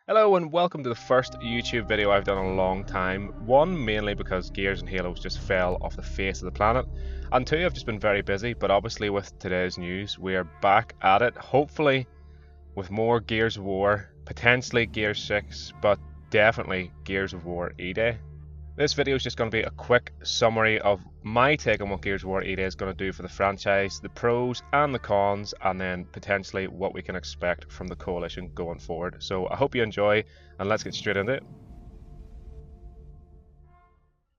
Hello and welcome to the first YouTube video I've done in a long time. One, mainly because Gears and Halos just fell off the face of the planet. And two, I've just been very busy, but obviously with today's news, we are back at it. Hopefully with more Gears of War, potentially Gears 6, but definitely Gears of War E-Day. This video is just going to be a quick summary of my take on what Gears of War E-Day is going to do for the franchise, the pros and the cons, and then potentially what we can expect from the Coalition going forward. So I hope you enjoy, and let's get straight into it.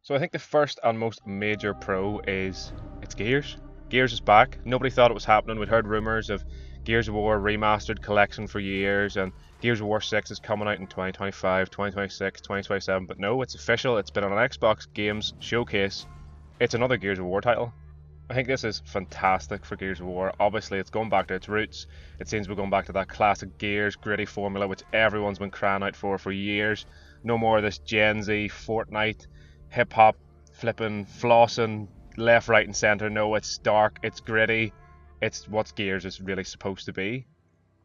So I think the first and most major pro is it's Gears. Gears is back. Nobody thought it was happening. We'd heard rumours of Gears of War remastered collection for years, and Gears of War 6 is coming out in 2025, 2026, 2027, but no, it's official. It's been on an Xbox Games Showcase. It's another Gears of War title. I think this is fantastic for Gears of War. Obviously, it's going back to its roots. It seems we're going back to that classic Gears gritty formula which everyone's been crying out for years. No more of this Gen Z, Fortnite, hip-hop, flipping, flossing, left, right and centre. No, it's dark, it's gritty. It's what Gears is really supposed to be.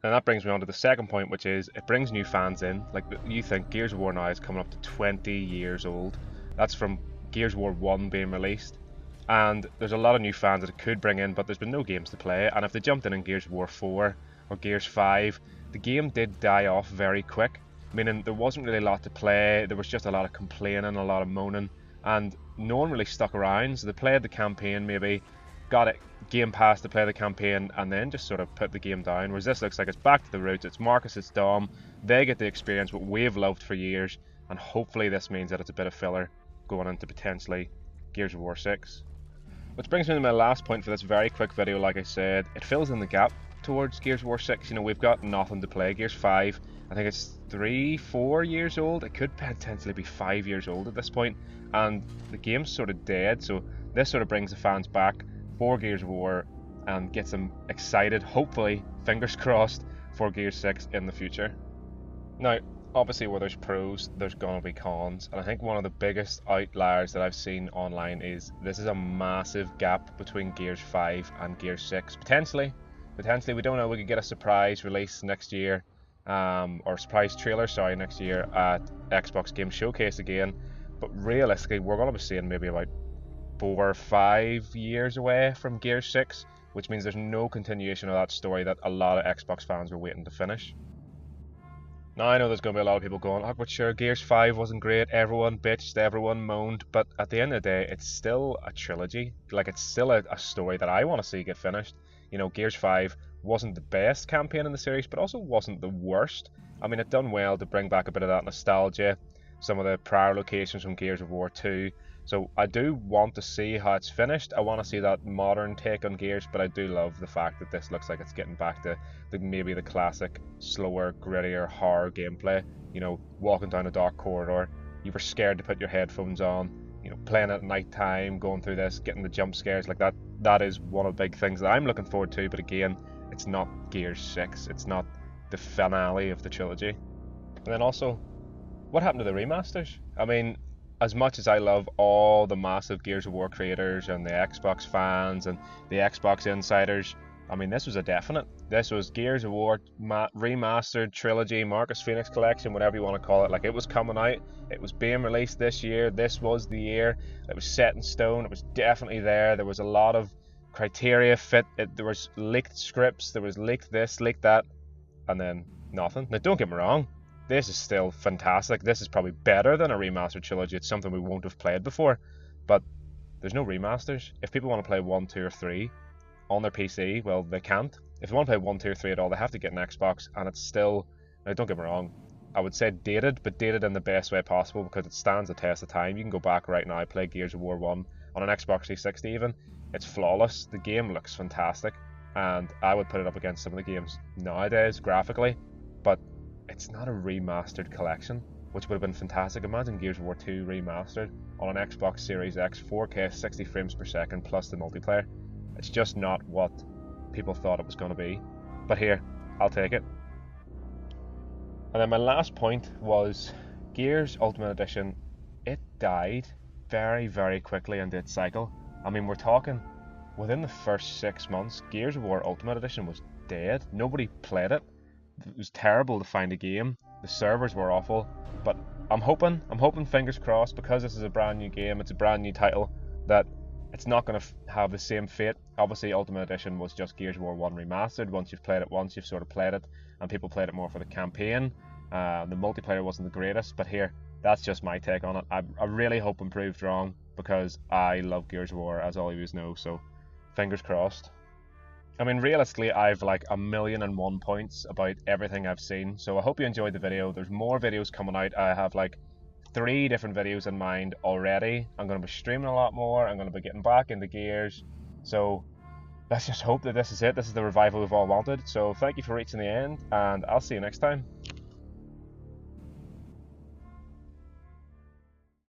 And that brings me on to the second point, which is it brings new fans in. Like, you think Gears of War now is coming up to 20 years old. That's from Gears of War 1 being released. And there's a lot of new fans that it could bring in, but there's been no games to play. And if they jumped in Gears of War 4 or Gears 5, the game did die off very quick. Meaning there wasn't really a lot to play. There was just a lot of complaining, a lot of moaning. And no one really stuck around. So they played the campaign maybe, got it Game Pass to play the campaign, and then just sort of put the game down. Whereas this looks like it's back to the roots. It's Marcus, it's Dom. They get the experience what we've loved for years, and hopefully this means that it's a bit of filler going into potentially Gears of War 6. Which brings me to my last point for this very quick video. Like I said, it fills in the gap towards Gears of War 6. You know, we've got nothing to play. Gears 5, I think it's 3-4 years old. It could potentially be 5 years old at this point, and the game's sort of dead. So this sort of brings the fans back for Gears of War and gets them excited, hopefully, fingers crossed, for Gears 6 in the future. Now, obviously where there's pros, there's gonna be cons, and I think one of the biggest outliers that I've seen online is this is a massive gap between Gears 5 and Gears 6. Potentially, we don't know, we could get a surprise release next year, or surprise trailer, next year at Xbox Game Showcase again, but realistically, we're gonna be seeing maybe about 4 or 5 years away from Gears 6, which means there's no continuation of that story that a lot of Xbox fans were waiting to finish. Now I know there's going to be a lot of people going, oh, but sure, Gears 5 wasn't great, everyone bitched, everyone moaned, but at the end of the day, it's still a trilogy. Like, it's still a story that I want to see get finished. You know, Gears 5 wasn't the best campaign in the series, but also wasn't the worst. I mean, it done well to bring back a bit of that nostalgia, some of the prior locations from Gears of War 2. So I do want to see how it's finished. I want to see that modern take on Gears, but I do love the fact that this looks like it's getting back to maybe the classic, slower, grittier horror gameplay. You know, walking down a dark corridor, you were scared to put your headphones on, you know, playing at night time, going through this, getting the jump scares like that. That is one of the big things that I'm looking forward to, but again, it's not Gears 6. It's not the finale of the trilogy. And then also, what happened to the remasters? I mean, as much as I love all the massive Gears of War creators and the Xbox fans and the Xbox insiders, I mean, this was a definite. This was Gears of War remastered trilogy, Marcus Phoenix collection, whatever you want to call it. Like, it was coming out, it was being released this year, this was the year, it was set in stone, it was definitely there. There was a lot of criteria fit, there was leaked scripts, there was leaked this, leaked that, and then nothing. Now, don't get me wrong, this is still fantastic. This is probably better than a remastered trilogy. It's something we won't have played before, but there's no remasters. If people want to play 1, 2 or 3 on their PC, well, they can't. If they want to play 1, 2 or 3 at all, they have to get an Xbox, and it's still, now don't get me wrong, I would say dated, but dated in the best way possible because it stands the test of time. You can go back right now, play Gears of War 1 on an Xbox 360 even. It's flawless. The game looks fantastic, and I would put it up against some of the games nowadays graphically, but it's not a remastered collection, which would have been fantastic. Imagine Gears of War 2 remastered on an Xbox Series X, 4K, 60 frames per second, plus the multiplayer. It's just not what people thought it was going to be. But here, I'll take it. And then my last point was Gears Ultimate Edition. It died very, very quickly into its cycle. I mean, we're talking, within the first 6 months, Gears of War Ultimate Edition was dead. Nobody played it. It was terrible to find a game. The servers were awful, but I'm hoping, fingers crossed, because this is a brand new game, it's a brand new title, that it's not going to have the same fate. Obviously, Ultimate Edition was just Gears of War 1 remastered. Once you've played it once, you've sort of played it, and people played it more for the campaign. The multiplayer wasn't the greatest, but here, that's just my take on it. I really hope I'm proved wrong, because I love Gears of War, as all of you know, so fingers crossed. I mean, realistically, I've like 1,000,001 points about everything I've seen, so I hope you enjoyed the video. There's more videos coming out. I have like 3 different videos in mind already. I'm going to be streaming a lot more. I'm going to be getting back into Gears. So let's just hope that this is it. This is the revival we've all wanted. So thank you for reaching the end, and I'll see you next time.